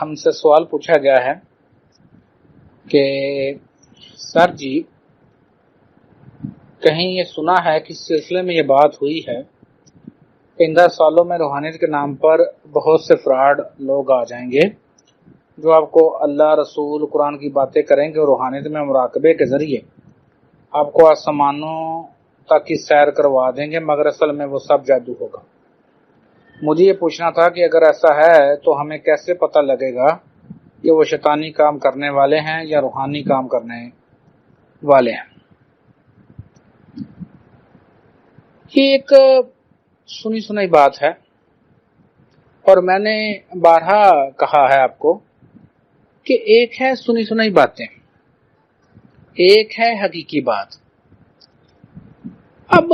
ہم سے سوال پوچھا گیا ہے کہ سر جی کہیں یہ سنا ہے کہ اس سلسلے میں یہ بات ہوئی ہے کہ آئندہ سالوں میں روحانیت کے نام پر بہت سے فراڈ لوگ آ جائیں گے جو آپ کو اللہ رسول قرآن کی باتیں کریں گے اور روحانیت میں مراقبے کے ذریعے آپ کو آسمانوں تک کی سیر کروا دیں گے، مگر اصل میں وہ سب جادو ہوگا۔ مجھے یہ پوچھنا تھا کہ اگر ایسا ہے تو ہمیں کیسے پتہ لگے گا کہ وہ شیطانی کام کرنے والے ہیں یا روحانی کام کرنے والے ہیں؟ یہ ایک سنی سنائی بات ہے، اور میں نے بارہا کہا ہے آپ کو کہ ایک ہے سنی سنائی باتیں، ایک ہے حقیقی بات۔ اب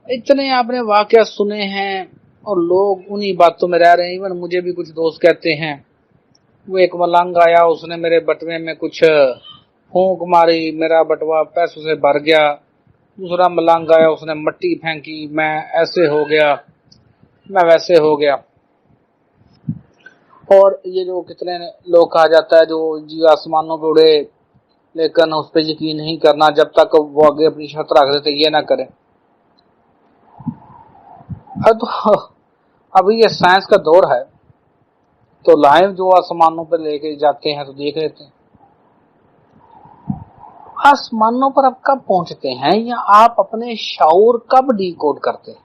اتنے آپ نے واقعہ سنے ہیں اور لوگ انہی باتوں میں رہ رہے ہیں۔ ایون مجھے بھی کچھ دوست کہتے ہیں وہ ایک ملنگ آیا، اس نے میرے بٹوے میں کچھ پھونک ماری، میرا بٹوا پیسوں سے بھر گیا۔ دوسرا ملنگ آیا، اس نے مٹی پھینکی، میں ایسے ہو گیا، میں ویسے ہو گیا۔ اور یہ جو کتنے لوگ کہا جاتا ہے جو جی آسمانوں پہ اڑے لیکن اس پہ یقین نہیں کرنا جب تک وہ آگے اپنی شرط رکھ دیتے یہ نہ کریں۔ ابھی یہ سائنس کا دور ہے تو لائیو جو آسمانوں پہ لے کے جاتے ہیں تو دیکھ لیتے ہیں۔ آسمانوں پر آپ کب پہنچتے ہیں یا آپ اپنے شعور کب ڈی کوڈ کرتے ہیں؟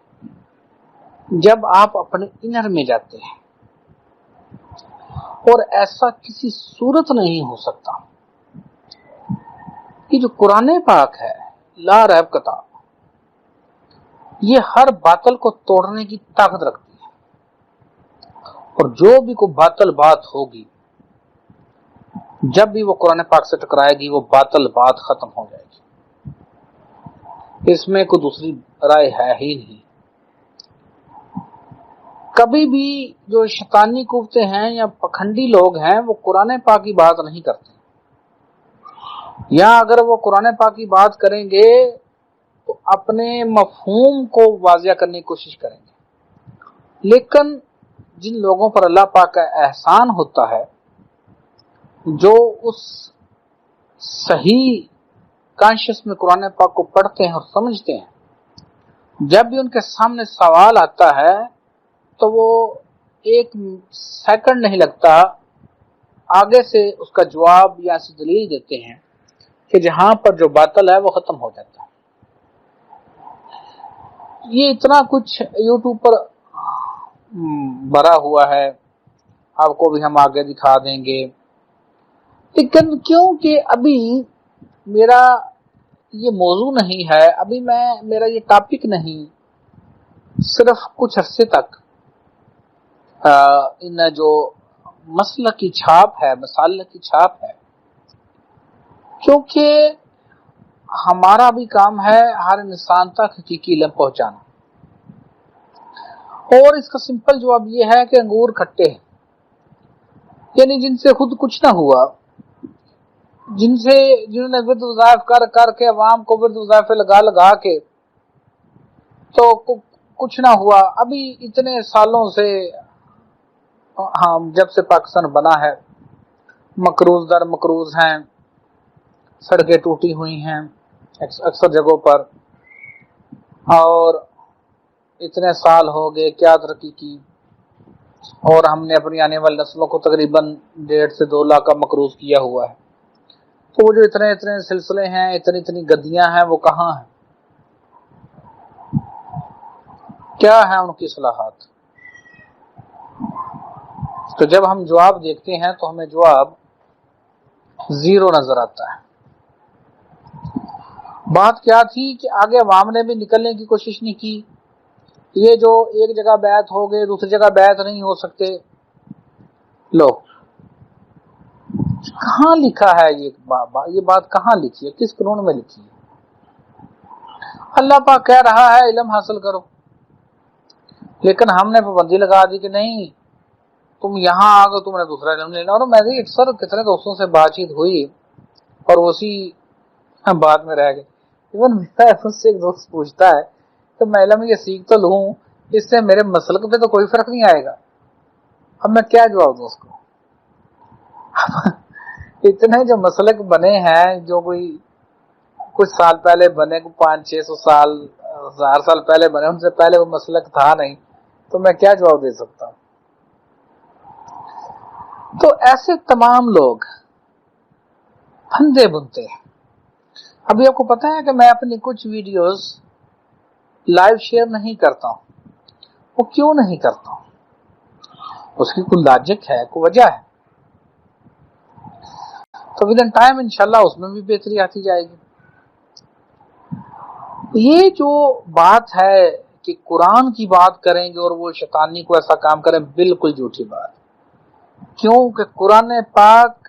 جب آپ اپنے انر میں جاتے ہیں، اور ایسا کسی صورت نہیں ہو سکتا کہ جو قرآن پاک ہے لا ریب کتاب، یہ ہر باطل کو توڑنے کی طاقت رکھتی ہے، اور جو بھی کوئی باطل بات ہوگی جب بھی وہ قرآن پاک سے ٹکرائے گی وہ باطل بات ختم ہو جائے گی، اس میں کوئی دوسری رائے ہے ہی نہیں۔ کبھی بھی جو شیطانی قوتیں ہیں یا پکھنڈی لوگ ہیں وہ قرآن پاک کی بات نہیں کرتے، یا اگر وہ قرآن پاک کی بات کریں گے تو اپنے مفہوم کو واضح کرنے کی کوشش کریں گے۔ لیکن جن لوگوں پر اللہ پاک کا احسان ہوتا ہے، جو اس صحیح کانشس میں قرآن پاک کو پڑھتے ہیں اور سمجھتے ہیں، جب بھی ان کے سامنے سوال آتا ہے تو وہ ایک سیکنڈ نہیں لگتا آگے سے اس کا جواب یا ایسی دلیل دیتے ہیں کہ جہاں پر جو باطل ہے وہ ختم ہو جاتا ہے۔ یہ اتنا کچھ یوٹیوب پر بھرا ہوا ہے، آپ کو بھی ہم آگے دکھا دیں گے، لیکن کیونکہ ابھی میرا یہ موضوع نہیں ہے، ابھی میرا یہ ٹاپک نہیں، صرف کچھ عرصے تک ان جو مسلک کی چھاپ ہے، مسالک کی چھاپ ہے، کیونکہ ہمارا بھی کام ہے ہر انسان تک حقیقی علم پہنچانا، اور اس کا سمپل جواب یہ ہے کہ انگور کھٹے ہیں، یعنی جن سے خود کچھ نہ ہوا، جنہوں نے ورد وظائف کر کر کے عوام کو ورد وظائف لگا کے تو کچھ نہ ہوا۔ ابھی اتنے سالوں سے جب سے پاکستان بنا ہے مقروض در مقروض ہیں، سڑکیں ٹوٹی ہوئی ہیں اکثر جگہوں پر، اور اتنے سال ہو گئے کیا ترقی کی، اور ہم نے اپنی آنے والی نسلوں کو تقریباً 1.5 سے 2 لاکھ کا مقروض کیا ہوا ہے۔ تو وہ جو اتنے سلسلے ہیں، اتنی گدیاں ہیں، وہ کہاں ہیں؟ کیا ہے ان کی اصلاحات؟ تو جب ہم جواب دیکھتے ہیں تو ہمیں جواب زیرو نظر آتا ہے۔ بات کیا تھی کہ آگے عوام نے بھی نکلنے کی کوشش نہیں کی، یہ جو ایک جگہ بیعت ہو گئے دوسری جگہ بیعت نہیں ہو سکتے، لو کہاں لکھا ہے یہ بات کہاں لکھی ہے، کس قانون میں لکھی ہے؟ اللہ پاک کہہ رہا ہے علم حاصل کرو، لیکن ہم نے پابندی لگا دی کہ نہیں تم یہاں آ گئے تم نے دوسرا علم لینا۔ اور میری اکثر کتنے دوستوں سے بات چیت ہوئی اور اسی بات میں رہ گئے۔ ایون مجھ سے ایک دوست پوچھتا ہے کہ میں علم یہ سیکھ تو لوں، اس سے میرے مسلک پہ تو کوئی فرق نہیں آئے گا۔ اب میں کیا جواب دوں اس کو؟ اتنے جو مسلک بنے ہیں جو کوئی کچھ سال پہلے بنے، 500-600 سال 1000 سال پہلے بنے، ان سے پہلے وہ مسلک تھا نہیں، تو میں کیا جواب دے سکتا ہوں؟ تو ایسے تمام لوگ پھندے بنتے ہیں. ابھی آپ کو پتا ہے کہ میں اپنی کچھ ویڈیوز لائیو شیئر نہیں کرتا ہوں. وہ کیوں نہیں کرتا ہوں؟ اس کی کوئی لاجک ہے، کوئی وجہ ہے. تو ود ان ٹائم انشاءاللہ اس میں بھی بہتری آتی جائے گی. یہ جو بات ہے کہ قرآن کی بات کریں گے اور وہ شیطانی کو ایسا کام کریں، بالکل جھوٹی بات. کیونکہ قرآن پاک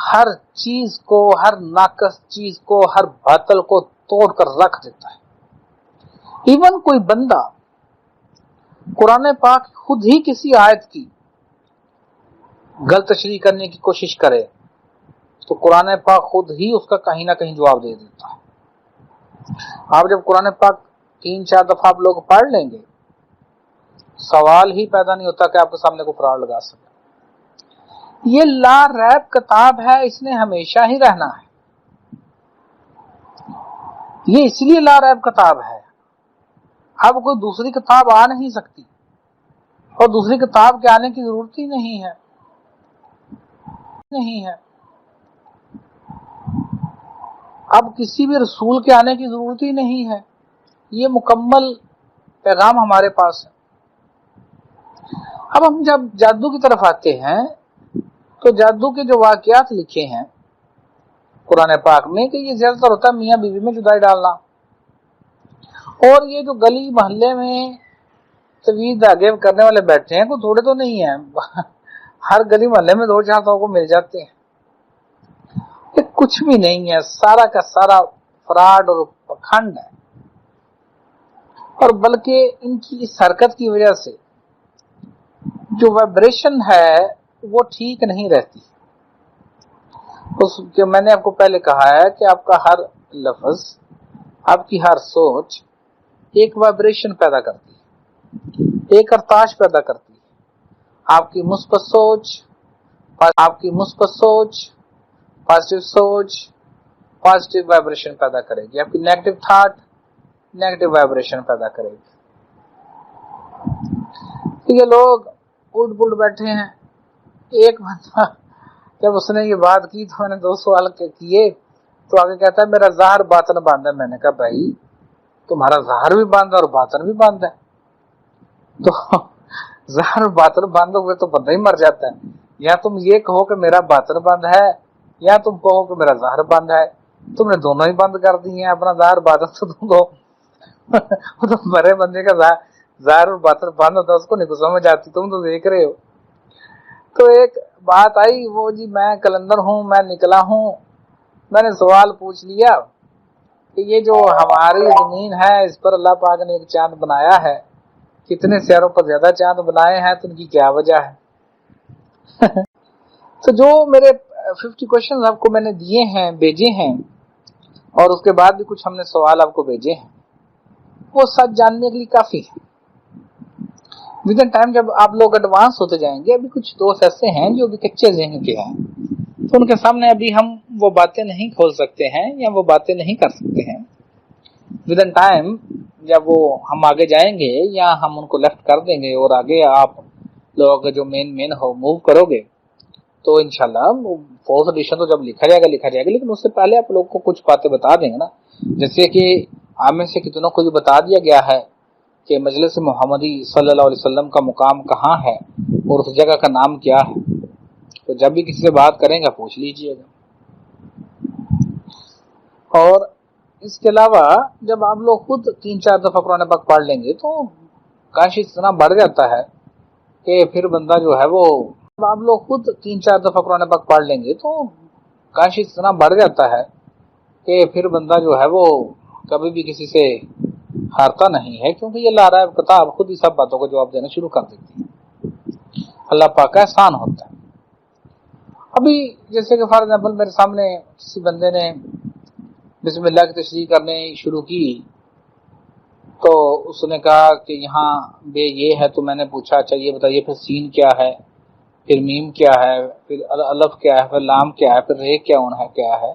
ہر چیز کو، ہر ناقص چیز کو، ہر باطل کو توڑ کر رکھ دیتا ہے. ایون کوئی بندہ قرآن پاک خود ہی کسی آیت کی غلط تشریح کرنے کی کوشش کرے تو قرآن پاک خود ہی اس کا کہیں نہ کہیں جواب دے دیتا ہے. آپ جب قرآن پاک 3-4 دفعہ آپ لوگ پڑھ لیں گے، سوال ہی پیدا نہیں ہوتا کہ آپ کے سامنے کو فراڈ لگا سکے. یہ لا ریب کتاب ہے، اس نے ہمیشہ ہی رہنا ہے. یہ اس لیے لا ریب کتاب ہے. اب کوئی دوسری کتاب آ نہیں سکتی اور دوسری کتاب کے آنے کی ضرورت ہی نہیں ہے. اب کسی بھی رسول کے آنے کی ضرورت ہی نہیں ہے. یہ مکمل پیغام ہمارے پاس ہے. اب ہم جب جادو کی طرف آتے ہیں تو جادو کے جو واقعات لکھے ہیں قرآن پاک میں کہ یہ زیادہ تر ہوتا ہے میاں بیوی میں جدائی ڈالنا. اور یہ جو گلی محلے میں طویل دھاگے کرنے والے بیٹھے ہیں کوئی تھوڑے تو نہیں ہیں، ہر گلی محلے میں 2-4 کو مل جاتے ہیں. یہ کچھ بھی نہیں ہے، سارا کا سارا فراڈ اور پکھنڈ ہے. اور بلکہ ان کی اس حرکت کی وجہ سے جو وائبریشن ہے وہ ٹھیک نہیں رہتی. کہ میں نے آپ کو پہلے کہا ہے کہ آپ کا ہر لفظ، آپ کی ہر سوچ ایک وائبریشن پیدا کرتی ہے، ایک ارتاش پیدا کرتی ہے. آپ کی مثبت سوچ پازیٹیو سوچ پازیٹیو وائبریشن پیدا کرے گی. آپ کی نیگیٹو تھاٹ نیگیٹو وائبریشن پیدا کرے گی. یہ لوگ اٹھ بٹ بیٹھے ہیں. ایک بندہ جب اس نے یہ بات کی تو میں نے 2 سوال کیے تو آگے کہتا ہے میرا ظاہر باطن بند ہے. میں نے کہا بھائی تمہارا ظاہر بھی بند ہے اور باطن بھی بند ہے، تو ظاہر باطن بند ہوئے تو بندہ ہی مر جاتا ہے. یا تم یہ کہو کہ میرا باطن بند ہے یا تم کہو کہ میرا ظاہر بند ہے. تم نے دونوں ہی بند کر دی ہیں. اپنا ظاہر باطن تو تم دو تو مرے بندے کا ظاہر اور باطن بند ہوتا ہے، اس کو نہیں سمجھ آتی، تم تو دیکھ رہے ہو. تو ایک بات آئی، وہ جی میں کلندر ہوں، میں نکلا ہوں. میں نے سوال پوچھ لیا کہ یہ جو ہماری زمین ہے اس پر اللہ پاک نے ایک چاند بنایا ہے، کتنے سیاروں پر زیادہ چاند بنائے ہیں، تو ان کی کیا وجہ ہے؟ تو جو میرے 50 کوشچنز آپ کو میں نے دیے ہیں، بھیجے ہیں، اور اس کے بعد بھی کچھ ہم نے سوال آپ کو بھیجے ہیں، وہ سچ جاننے کے لیے کافی ہے. ود ان ٹائم جب آپ لوگ ایڈوانس ہوتے جائیں گے، ابھی کچھ دوست ایسے ہیں جو ابھی کچے ذہن کے ہیں، تو ان کے سامنے ابھی ہم وہ باتیں نہیں کھول سکتے ہیں یا وہ باتیں نہیں کر سکتے ہیں. ود ان ٹائم جب وہ ہم آگے جائیں گے یا ہم ان کو لیفٹ کر دیں گے اور آگے آپ لوگ جو مین ہو موو کرو گے تو انشاءاللہ فورتھ ایڈیشن تو جب لکھا جائے گا. لیکن اس سے پہلے آپ لوگ کو کچھ باتیں بتا دیں گے نا. جیسے کہ آپ میں سے کتنوں کو یہ بتا دیا گیا ہے کہ مجلس محمدی صلی اللہ علیہ وسلم کا مقام کہاں ہے اور اس جگہ کا نام کیا ہے. تو جب بھی کسی سے بات کریں گا پوچھ لیجئے گا. اور اس کے علاوہ جب آپ لوگ خود 3-4 دفعہ قرآن پاک پڑھ لیں گے تو کاشی اتنا بڑھ جاتا ہے کہ پھر بندہ جو ہے وہ، آپ لوگ خود 3-4 دفعہ قرآن پاک پڑھ لیں گے تو کاشی اتنا بڑھ جاتا ہے کہ پھر بندہ جو ہے وہ کبھی بھی کسی سے ہارتا نہیں ہے، کیونکہ یہ لا رہا ہے کتاب خود ہی سب باتوں کو جواب دینا شروع کر دیتی ہے. اللہ پاک کا احسان ہوتا ہے. ابھی جیسے کہ فار ایگزامپل میرے سامنے کسی بندے نے بسم اللہ کی تشریح کرنے شروع کی تو اس نے کہا کہ یہاں بے یہ ہے، تو میں نے پوچھا اچھا یہ بتائیے پھر سین کیا ہے، پھر میم کیا ہے، پھر الف کیا ہے، پھر لام کیا ہے، پھر رے کیا ہے،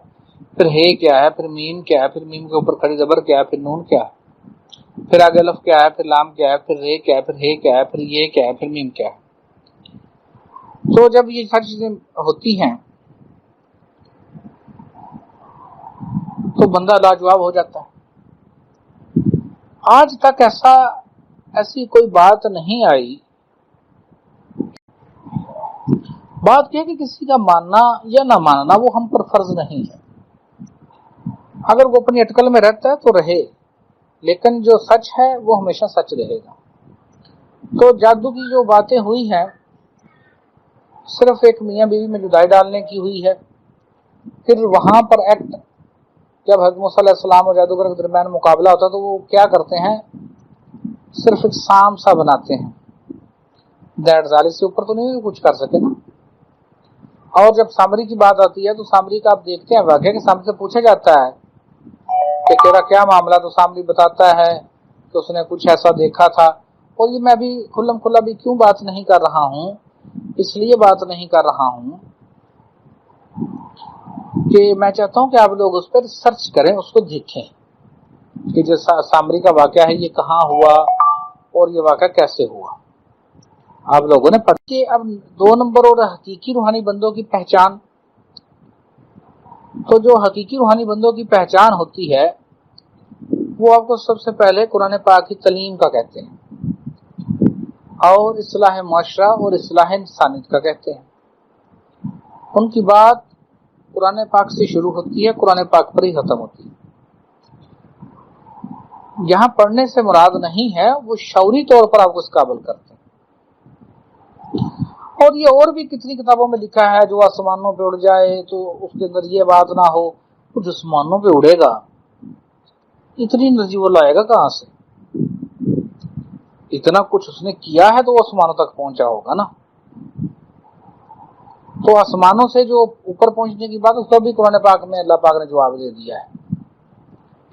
پھر ہے کیا ہے، پھر میم کیا ہے، پھر میم کے اوپر کھڑی زبر کیا ہے، پھر نون کیا ہے، پھر آگے الف کیا ہے، پھر لام کیا ہے، پھر رے کیا ہے، پھر ہے کیا ہے، پھر یہ کیا ہے، پھر میم کیا ہے۔ تو جب یہ ساری چیزیں ہوتی ہیں تو بندہ لاجواب ہو جاتا ہے۔ آج تک ایسی کوئی بات نہیں آئی۔ بات یہ کہ کسی کا ماننا یا نہ ماننا وہ ہم پر فرض نہیں ہے۔ اگر وہ اپنی اٹکل میں رہتا ہے تو رہے، لیکن جو سچ ہے وہ ہمیشہ سچ رہے گا۔ تو جادو کی جو باتیں ہوئی ہیں صرف ایک میاں بیوی میں جدائی ڈالنے کی ہوئی ہے۔ پھر وہاں پر ایکٹ جب حضرت موسیٰ علیہ السلام اور جادوگر کے درمیان مقابلہ ہوتا تو وہ کیا کرتے ہیں، صرف ایک سام سا بناتے ہیں، دیٹ ظاہر سے اوپر تو نہیں کچھ کر سکے نا۔ اور جب سامری کی بات آتی ہے تو سامری کا آپ دیکھتے ہیں واقعہ کہ سامری سے پوچھا جاتا ہے کہ تیرا کیا معاملہ، تو سامری بتاتا ہے کہ اس نے کچھ ایسا دیکھا تھا۔ اور یہ میں بھی کھلم کھلا بھی کیوں بات نہیں کر رہا ہوں، اس لیے بات نہیں کر رہا ہوں کہ میں چاہتا ہوں کہ آپ لوگ اس پر سرچ کریں، اس کو دیکھیں کہ جو سامری کا واقعہ ہے یہ کہاں ہوا اور یہ واقعہ کیسے ہوا۔ آپ لوگوں نے پڑھ کے اب 2 نمبر اور حقیقی روحانی بندوں کی پہچان۔ تو جو حقیقی روحانی بندوں کی پہچان ہوتی ہے وہ آپ کو سب سے پہلے قرآن پاک کی تعلیم کا کہتے ہیں، اور اصلاح معاشرہ اور اصلاح انسانیت کا کہتے ہیں۔ ان کی بات قرآن پاک سے شروع ہوتی ہے، قرآن پاک پر ہی ختم ہوتی ہے۔ یہاں پڑھنے سے مراد نہیں ہے، وہ شعوری طور پر آپ کو اس قابل کرتے ہیں۔ اور یہ اور بھی کتنی کتابوں میں لکھا ہے، جو آسمانوں پہ اڑ جائے تو اس کے اندر یہ بات نہ ہو، وہ آسمانوں پہ اڑے گا، اتنی انرجی وہ لائے گا کہاں سے؟ اتنا کچھ اس نے کیا ہے تو وہ آسمانوں تک پہنچا ہوگا نا۔ تو آسمانوں سے جو اوپر پہنچنے کی بات، اس کا بھی قرآن پاک میں اللہ پاک نے جواب دے دیا ہے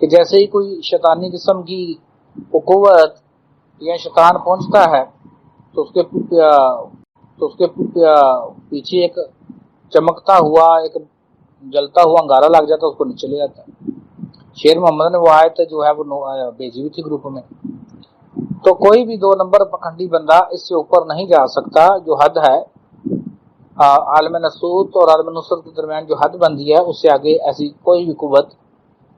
کہ جیسے ہی کوئی شیطانی قسم کی قوت یا شیطان پہنچتا ہے تو اس کے پیچھے ایک چمکتا ہوا، ایک جلتا ہوا انگارہ لگ جاتا ہے، اس کو نیچے لے جاتا ہے۔ شیر محمد نے وہ آیت جو ہے وہ بھیجی ہوئی تھی گروپ میں۔ تو کوئی بھی 2 نمبر پکھنڈی بندہ اس سے اوپر نہیں جا سکتا۔ جو حد ہے عالم نصوت اور عالم نصرت کے درمیان جو حد بندی ہے، اس سے آگے ایسی کوئی بھی قوت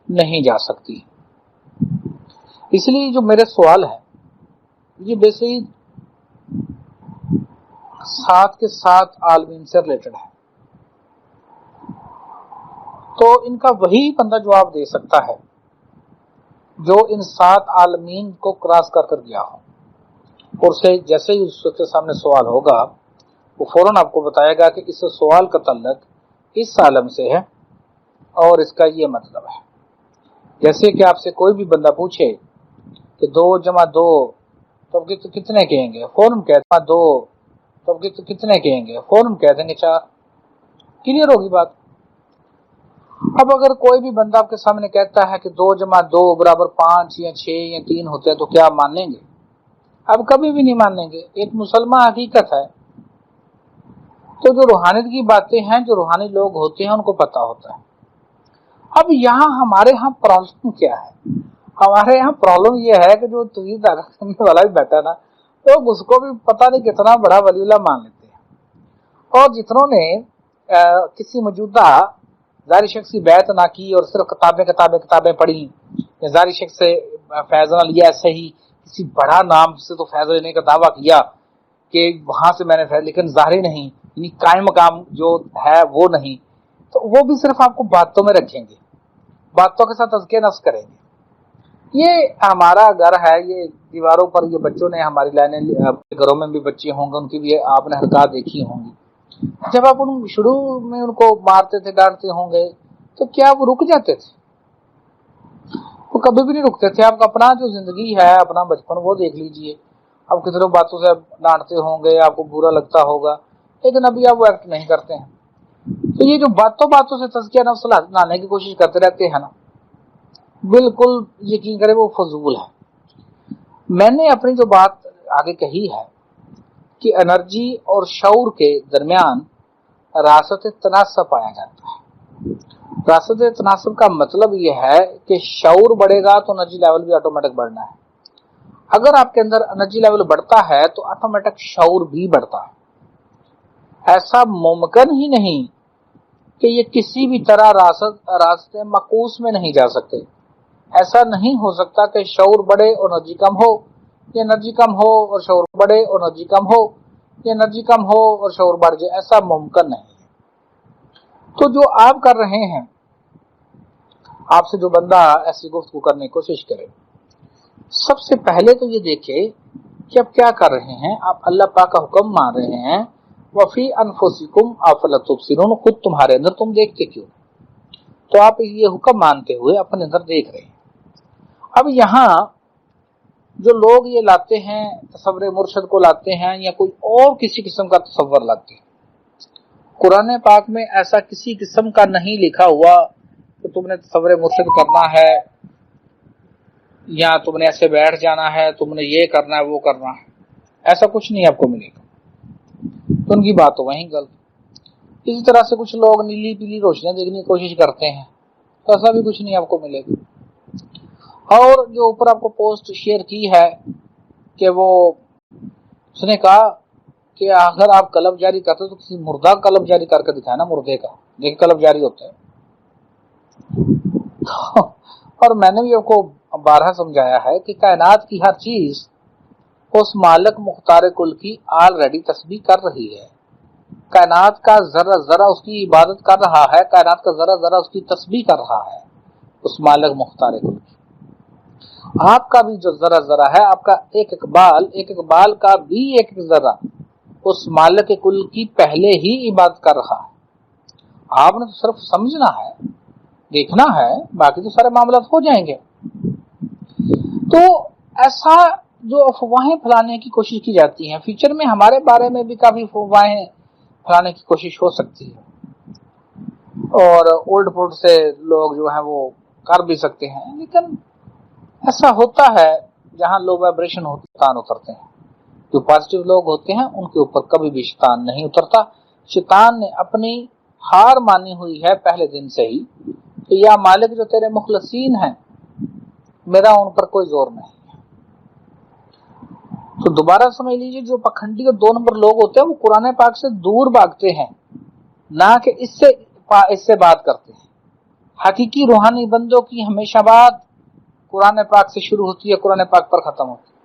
نہیں جا سکتی۔ اس لیے جو میرے سوال ہے یہ بیسیکلی ساتھ کے ساتھ عالمین سے ریلیٹڈ ہے، تو ان کا وہی بندہ جواب دے سکتا ہے جو ان 7 عالمین کو کراس کر گیا ہو، اور سے جیسے ہی اس کے سامنے سوال ہوگا وہ فوراً آپ کو بتائے گا کہ اس سوال کا تعلق اس عالم سے ہے اور اس کا یہ مطلب ہے۔ جیسے کہ آپ سے کوئی بھی بندہ پوچھے کہ 2 جمع 2 تو کتنے کہیں گے، فوراً کہتا 2 تو کتنے کہیں گے، فوراً کہہ دیں گے 4۔ کلیئر ہوگی بات۔ اب اگر کوئی بھی بندہ آپ کے سامنے کہتا ہے کہ 2 جمع 2 برابر 5 یا 6 یا 3 ہوتے ہیں تو کیا آپ مان لیں گے؟ اب کبھی بھی نہیں مانیں گے۔ ایک مسلمان حقیقت ہے۔ تو جو روحانیت کی باتیں ہیں، جو روحانی لوگ ہوتے ہیں ان کو پتا ہوتا ہے۔ اب یہاں ہمارے ہاں پرابلم کیا ہے؟ ہمارے یہاں پرابلم یہ ہے کہ جو طویل طاقت کرنے والا بھی بیٹھا نا، تو اس کو بھی پتہ نہیں کتنا بڑا ولی اللہ مان لیتے ہیں۔ اور جتنوں نے کسی موجودہ ظاہری شخص کی بیعت نہ کی اور صرف کتابیں پڑھی، یا ظاہری شخص سے فیض نہ لیا، ایسے ہی کسی بڑا نام سے تو فیض لینے کا دعویٰ کیا کہ وہاں سے میں نے فیض، لیکن ظاہری نہیں، یعنی قائم مقام جو ہے وہ نہیں، تو وہ بھی صرف آپ کو باتوں میں رکھیں گے، باتوں کے ساتھ تزکیہ نفس کریں گے۔ یہ ہمارا گھر ہے، یہ دیواروں پر یہ بچوں نے ہماری لائنیں، گھروں میں بھی بچے ہوں گے، ان کی بھی آپ نے حرکات دیکھی ہوں گی۔ جب آپ شروع میں ان کو مارتے تھے، ڈانٹتے ہوں گے، تو کیا وہ رک جاتے تھے؟ وہ کبھی بھی نہیں رکتے تھے۔ آپ اپنا جو زندگی ہے، اپنا بچپن وہ دیکھ لیجئے، آپ کتنے باتوں سے ڈانٹتے ہوں گے، آپ کو برا لگتا ہوگا، لیکن ابھی آپ وہ ایکٹ نہیں کرتے ہیں۔ تو یہ جو باتوں سے تزکیہ نفس لانے کی کوشش کرتے رہتے ہیں نا، بالکل یقین کرے وہ فضول ہے۔ میں نے اپنی جو بات آگے کہی ہے کہ انرجی اور شعور کے درمیان راست تناسب پایا جاتا ہے۔ راست تناسب کا مطلب یہ ہے کہ شعور بڑھے گا تو انرجی لیول بھی آٹومیٹک بڑھنا ہے۔ اگر آپ کے اندر انرجی لیول بڑھتا ہے تو آٹومیٹک شعور بھی بڑھتا ہے۔ ایسا ممکن ہی نہیں کہ یہ کسی بھی طرح راستے معکوس میں نہیں جا سکتے۔ ایسا نہیں ہو سکتا کہ شعور بڑھے اور انرجی کم ہو، یا انرجی کم ہو اور شعور بڑھے اور انرجی کم ہو، یا انرجی کم ہو اور شعور بڑھ جائے۔ ایسا ممکن نہیں ہے۔ تو جو آپ کر رہے ہیں، آپ سے جو بندہ ایسی گفتگو کرنے کی کوشش کرے، سب سے پہلے تو یہ دیکھے کہ آپ کیا کر رہے ہیں۔ آپ اللہ پاک کا حکم مان رہے ہیں، وفی انفسکم افلا تبصرون، خود تمہارے اندر تم دیکھتے کیوں؟ تو آپ یہ حکم مانتے ہوئے اپنے اندر دیکھ رہے ہیں۔ اب یہاں جو لوگ یہ لاتے ہیں، تصور مرشد کو لاتے ہیں یا کوئی اور کسی قسم کا تصور لاتے ہیں، قرآن پاک میں ایسا کسی قسم کا نہیں لکھا ہوا کہ تم نے تصور مرشد کرنا ہے یا تم نے ایسے بیٹھ جانا ہے، تم نے یہ کرنا ہے وہ کرنا ہے۔ ایسا کچھ نہیں آپ کو ملے گا۔ تو ان کی بات تو وہیں غلط۔ اسی طرح سے کچھ لوگ نیلی پیلی روشنیاں دیکھنے کی کوشش کرتے ہیں، تو ایسا بھی کچھ نہیں آپ کو ملے گا۔ اور جو اوپر آپ کو پوسٹ شیئر کی ہے کہ وہ اس نے کہا کہ اگر آپ قلب جاری کرتے تو کسی مردہ قلب جاری کر کے دکھائے نا، مردے کا دیکھ قلب جاری ہوتا ہے۔ اور میں نے بھی آپ کو بارہا سمجھایا ہے کہ کائنات کی ہر چیز اس مالک مختار کل کی آلریڈی تسبیح کر رہی ہے۔ کائنات کا ذرہ ذرہ اس کی عبادت کر رہا ہے، کائنات کا ذرہ ذرہ اس کی تسبیح کر رہا ہے، اس مالک مختار کل کی۔ آپ کا بھی جو ذرہ ذرہ ہے، آپ کا ایک اقبال کا بھی ایک ذرہ اس مالک کل کی پہلے ہی عبادت کر رہا ہے۔ آپ نے تو صرف سمجھنا ہے، دیکھنا ہے، باقی تو سارے معاملات ہو جائیں گے۔ تو ایسا جو افواہیں پھیلانے کی کوشش کی جاتی ہیں، فیوچر میں ہمارے بارے میں بھی کافی افواہیں پھیلانے کی کوشش ہو سکتی ہے، اور اولڈ پولڈ سے لوگ جو ہیں وہ کر بھی سکتے ہیں، لیکن ایسا ہوتا ہے جہاں لو وائبریشن ہوتے شیطان اترتے ہیں۔ جو پازیٹیو لوگ ہوتے ہیں ان کے اوپر کبھی بھی شیطان نہیں اترتا۔ شیطان نے اپنی ہار مانی ہوئی ہے پہلے دن سے ہی کہ یا مالک جو تیرے مخلصین ہیں، میرا ان پر کوئی زور نہیں ہے۔ تو دوبارہ سمجھ لیجیے، جو پکھنڈی اور 2 نمبر لوگ ہوتے ہیں وہ قرآن پاک سے دور بھاگتے ہیں، نہ کہ اس سے بات کرتے ہیں۔ حقیقی روحانی بندوں کی ہمیشہ بات قرآن پاک سے شروع ہوتی ہے، قرآن پاک پر ختم ہوتی ہے۔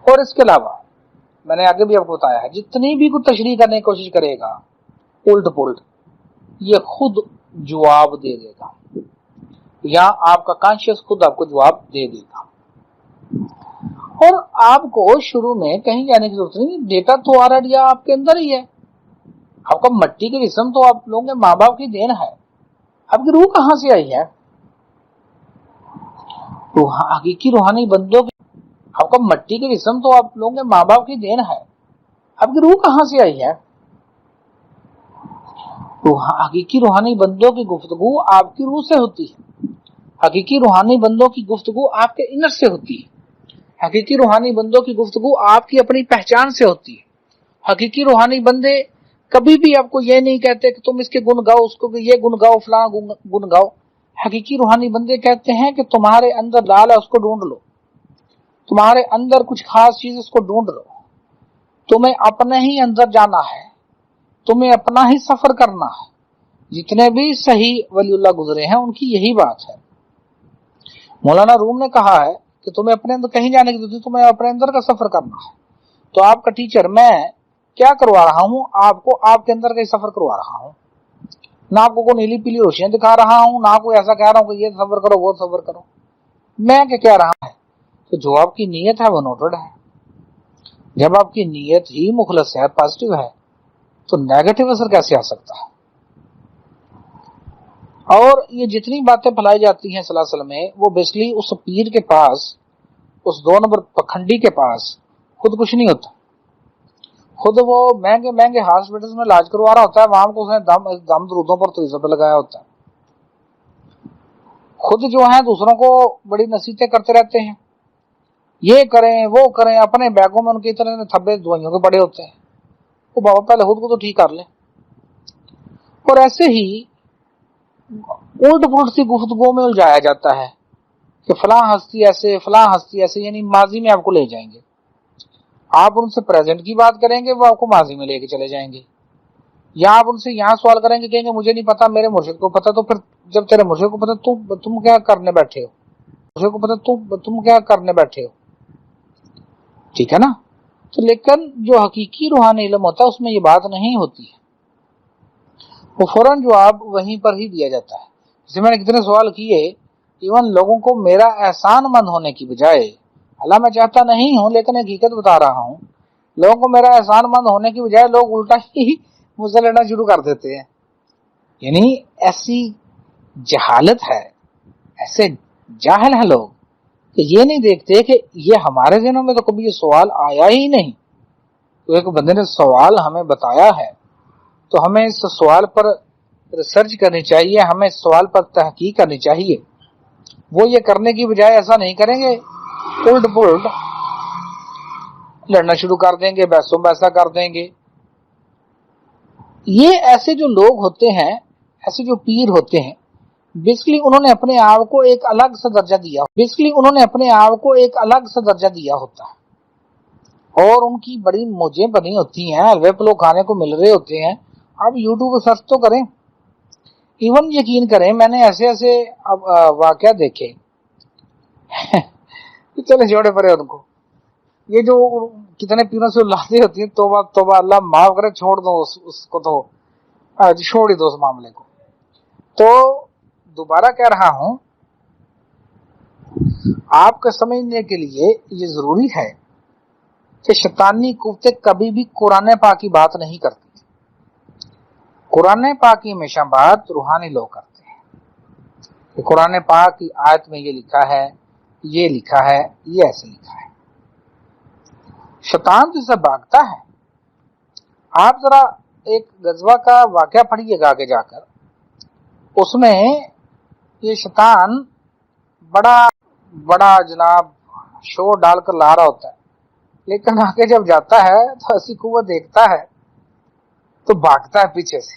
اور اس کے علاوہ میں نے آگے بھی آپ کو بتایا ہے، جتنی بھی کوئی تشریح کرنے کی کوشش کرے گا الٹ پلٹ، یہ خود جواب دے دے گا، یا آپ کا کانشیس خود آپ کو جواب دے دے گا۔ اور آپ کو شروع میں کہیں جانے کی ضرورت نہیں، ڈیٹا تو آلریڈی آپ کے اندر ہی ہے۔ آپ کا مٹی کے جسم تو آپ لوگوں کے ماں باپ کی دین ہے، آپ کی روح کہاں سے آئی ہے؟ حقیقی روحانی بندوں کی، آپ کا مٹی کے جسم تو آپ لوگوں کے ماں باپ کی دین ہے، آپ کی روح کہاں سے آئی ہے؟ حقیقی روحانی بندوں کی گفتگو آپ کی روح سے ہوتی ہے، حقیقی روحانی بندوں کی گفتگو آپ کے انر سے ہوتی ہے، حقیقی روحانی بندوں کی گفتگو آپ کی اپنی پہچان سے ہوتی ہے۔ حقیقی روحانی بندے کبھی بھی آپ کو یہ نہیں کہتے کہ تم اس کے گن گاؤ، اس کو یہ گن گاؤ، فلاں گن گاؤ۔ حقیقی روحانی بندے کہتے ہیں کہ تمہارے اندر لال ہے، اس کو ڈھونڈ لو، تمہارے اندر کچھ خاص چیز، اس کو ڈھونڈ لو، تمہیں اپنے ہی اندر جانا ہے، تمہیں اپنا ہی سفر کرنا ہے۔ جتنے بھی صحیح ولی اللہ گزرے ہیں ان کی یہی بات ہے۔ مولانا روم نے کہا ہے کہ تمہیں اپنے اندر کہیں جانے کی ضرورت نہیں، تمہیں اپنے اندر کا سفر کرنا ہے۔ تو آپ کا ٹیچر میں کیا کروا رہا ہوں؟ آپ کو آپ کے اندر کا سفر کروا رہا ہوں، نہ آپ کو کوئی نیلی پیلی روشنیاں دکھا رہا ہوں، نہ کوئی ایسا کہہ رہا ہوں کہ یہ سفر کرو وہ سفر کرو۔ میں کیا کہہ رہا ہے؟ تو جو آپ کی نیت ہے وہ نوٹڈ ہے۔ جب آپ کی نیت ہی مخلص ہے، پازیٹیو ہے، تو نیگیٹو اثر کیسے آ سکتا ہے؟ اور یہ جتنی باتیں پھیلائی جاتی ہیں سلاسل میں، وہ بیسکلی اس پیر کے پاس، اس 2 نمبر پکھنڈی کے پاس خود کچھ نہیں ہوتا۔ خود وہ مہنگے مہنگے ہاسپٹل میں علاج کروا رہا ہوتا ہے، وہاں کو اس نے دم درودوں پر توجہ پہ لگایا ہوتا ہے۔ خود جو ہیں دوسروں کو بڑی نصیحتیں کرتے رہتے ہیں، یہ کریں وہ کریں، اپنے بیگوں میں ان کے اتنے تھبے دوائیوں کے بڑے ہوتے ہیں، وہ بابا پہلے خود کو تو ٹھیک کر لیں۔ اور ایسے ہی الٹ پلٹ سی گفتگو میں الجھایا جاتا ہے کہ فلاں ہستی ایسے فلاں ہستی ایسے، یعنی ماضی میں آپ کو لے جائیں گے، آپ ان سے پریزنٹ کی بات کریں گے وہ آپ کو ماضی میں لے کے چلے جائیں گے، یا آپ ان سے یہاں سوال کریں گے، کہیں گے مجھے نہیں پتا میرے مرشد کو پتا، تو پھر جب تیرے مرشد کو پتا تم کیا کرنے بیٹھے ہو، مرشد کو پتا تم کیا کرنے بیٹھے ہو، ٹھیک ہے نا۔ تو لیکن جو حقیقی روحانی علم ہوتا ہے اس میں یہ بات نہیں ہوتی ہے، وہ فوراً جواب وہیں پر ہی دیا جاتا ہے۔ جیسے میں نے کتنے سوال کیے، ایون لوگوں کو میرا احسان مند ہونے کی بجائے، اللہ میں چاہتا نہیں ہوں لیکن حقیقت بتا رہا ہوں، لوگوں کو میرا احسان مند ہونے کی بجائے لوگ الٹا ہی مجھ سے لڑنا شروع کر دیتے ہیں۔ یعنی ایسی جہالت ہے، ایسے جاہل ہیں لوگ کہ یہ نہیں دیکھتے کہ یہ ہمارے ذہنوں میں تو کبھی یہ سوال آیا ہی نہیں، تو ایک بندے نے سوال ہمیں بتایا ہے تو ہمیں اس سوال پر ریسرچ کرنی چاہیے، ہمیں اس سوال پر تحقیق کرنی چاہیے۔ وہ یہ کرنے کی بجائے ایسا نہیں کریں گے، الٹ پلٹ لڑنا شروع کر دیں گے، بحثوں بحثہ کر دیں گے۔ یہ ایسے جو لوگ ہوتے ہیں، ایسے جو پیر ہوتے ہیں، بیسکلی انہوں نے اپنے آپ کو ایک الگ سا درجہ دیا ہوتا ہے، اور ان کی بڑی موجیں بنی ہوتی ہیں، حلوے پلو کھانے کو مل رہے ہوتے ہیں۔ آپ یوٹیوب پہ سرچ تو کریں، ایون یقین کریں میں نے ایسے ایسے واقعہ دیکھے چلے جوڑے پڑے ان کو، یہ جو کتنے پیروں سے لاتے ہوتی ہیں، توبہ توبہ اللہ معاف کرے، چھوڑ دو اس کو، تو چھوڑ ہی دو اس معاملے کو۔ تو دوبارہ کہہ رہا ہوں، آپ کے سمجھنے کے لیے یہ ضروری ہے کہ شیطانی قوتیں کبھی بھی قرآن پاک کی بات نہیں کرتی۔ قرآن پاک کی ہمیشہ بات روحانی لوگ کرتے ہیں کہ قرآن پاک کی آیت میں یہ لکھا ہے، یہ لکھا ہے، یہ ایسے لکھا ہے۔ شیطان تو اسے بھاگتا ہے۔ آپ ذرا ایک غزوہ کا واقعہ پڑھیے گا آگے جا کر، اس میں یہ شیطان بڑا جناب شور ڈال کر لا رہا ہوتا ہے، لیکن آگے جب جاتا ہے تو ایسی قوت دیکھتا ہے تو بھاگتا ہے پیچھے سے،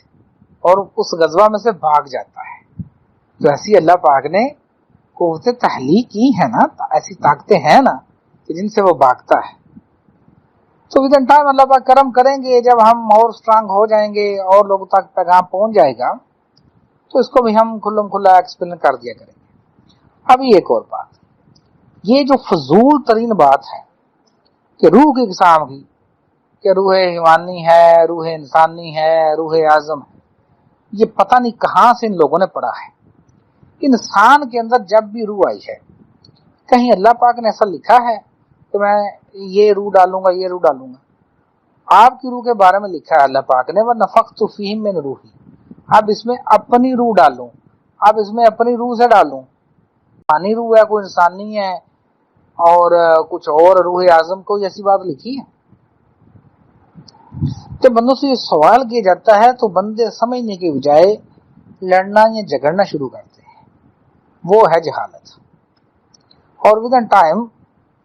اور اس غزوہ میں سے بھاگ جاتا ہے۔ تو ایسی اللہ پاک نے قوتیں تخلیق کی ہیں نا، ایسی طاقتیں ہیں نا کہ جن سے وہ بھاگتا ہے۔ تو ودن ٹائم اللہ پاک کرم کریں گے، جب ہم اور اسٹرانگ ہو جائیں گے اور لوگوں تک پیغام پہنچ جائے گا تو اس کو بھی ہم کھلم کھلا ایکسپلین کر دیا کریں گے۔ ابھی ایک اور بات، یہ جو فضول ترین بات ہے کہ روح کی اقسام کی، کہ روح حیوانی ہے، روح انسانی ہے، روح اعظم ہے، یہ پتہ نہیں کہاں سے ان لوگوں نے پڑھا ہے۔ انسان کے اندر جب بھی روح آئی ہے، کہیں اللہ پاک نے ایسا لکھا ہے کہ میں یہ روح ڈالوں گا، یہ روح ڈالوں گا؟ آپ کی روح کے بارے میں لکھا ہے اللہ پاک نے، وَنَفَخْتُ فِيهِ مِنْ رُوحِي، اب اس میں اپنی روح ڈالوں، اب اس میں اپنی روح سے ڈالوں، پانی روح ہے، کوئی انسانی ہے اور کچھ اور روح اعظم، کوئی ایسی بات لکھی ہے؟ جب بندوں سے یہ سوال کیا جاتا ہے تو بندے سمجھنے کے بجائے لڑنا یا جھگڑنا شروع کرتے ہیں، وہ ہے جہالت۔ اور ودن ٹائم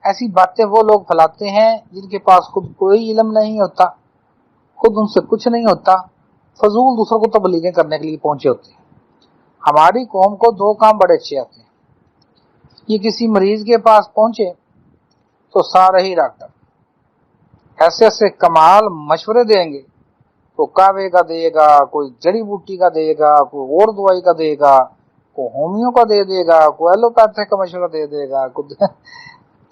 ایسی باتیں وہ لوگ پھیلاتے ہیں جن کے پاس خود کوئی علم نہیں ہوتا، خود ان سے کچھ نہیں ہوتا، فضول دوسروں کو تبلیغیں کرنے کے لیے پہنچے ہوتے ہیں۔ ہماری قوم کو دو کام بڑے اچھے آتے ہیں، یہ کسی مریض کے پاس پہنچے تو سارے ہی ڈاکٹر ایسے ایسے کمال مشورے دیں گے، کوئی کعوے کا دے گا، کوئی جڑی بوٹی کا دے گا، کوئی اور دوائی کا دے گا، کوئی ہومیو کا دے دے گا، کوئی ایلوپیتھک کا مشورہ دے دے گا، کوئی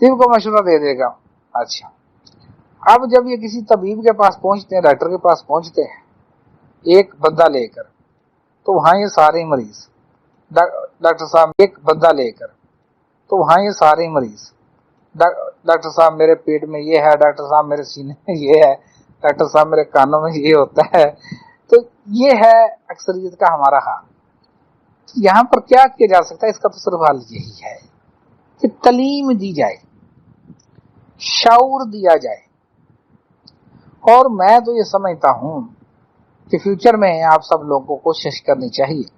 طب کا مشورہ دے دے گا۔ اچھا، اب جب یہ کسی طبیب کے پاس پہنچتے ہیں، ڈاکٹر کے پاس پہنچتے ہیں ایک بندہ لے کر، تو وہاں یہ سارے مریض، ڈاکٹر صاحب ایک بندہ لے کر، تو وہاں یہ سارے مریض، ڈاکٹر صاحب میرے پیٹ میں یہ ہے، ڈاکٹر صاحب میرے سینے میں یہ ہے، ڈاکٹر صاحب میرے کانوں میں یہ ہوتا ہے۔ تو یہ ہے اکثریت کا ہمارا حال۔ یہاں پر کیا کیا جا سکتا ہے؟ اس کا تو صرف حل یہی ہے کہ تعلیم دی جائے، شعور دیا جائے۔ اور میں تو یہ سمجھتا ہوں کہ فیوچر میں آپ سب لوگوں کو کوشش کرنی چاہیے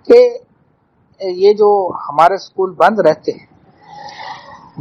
کہ یہ جو ہمارے اسکول بند رہتے ہیں،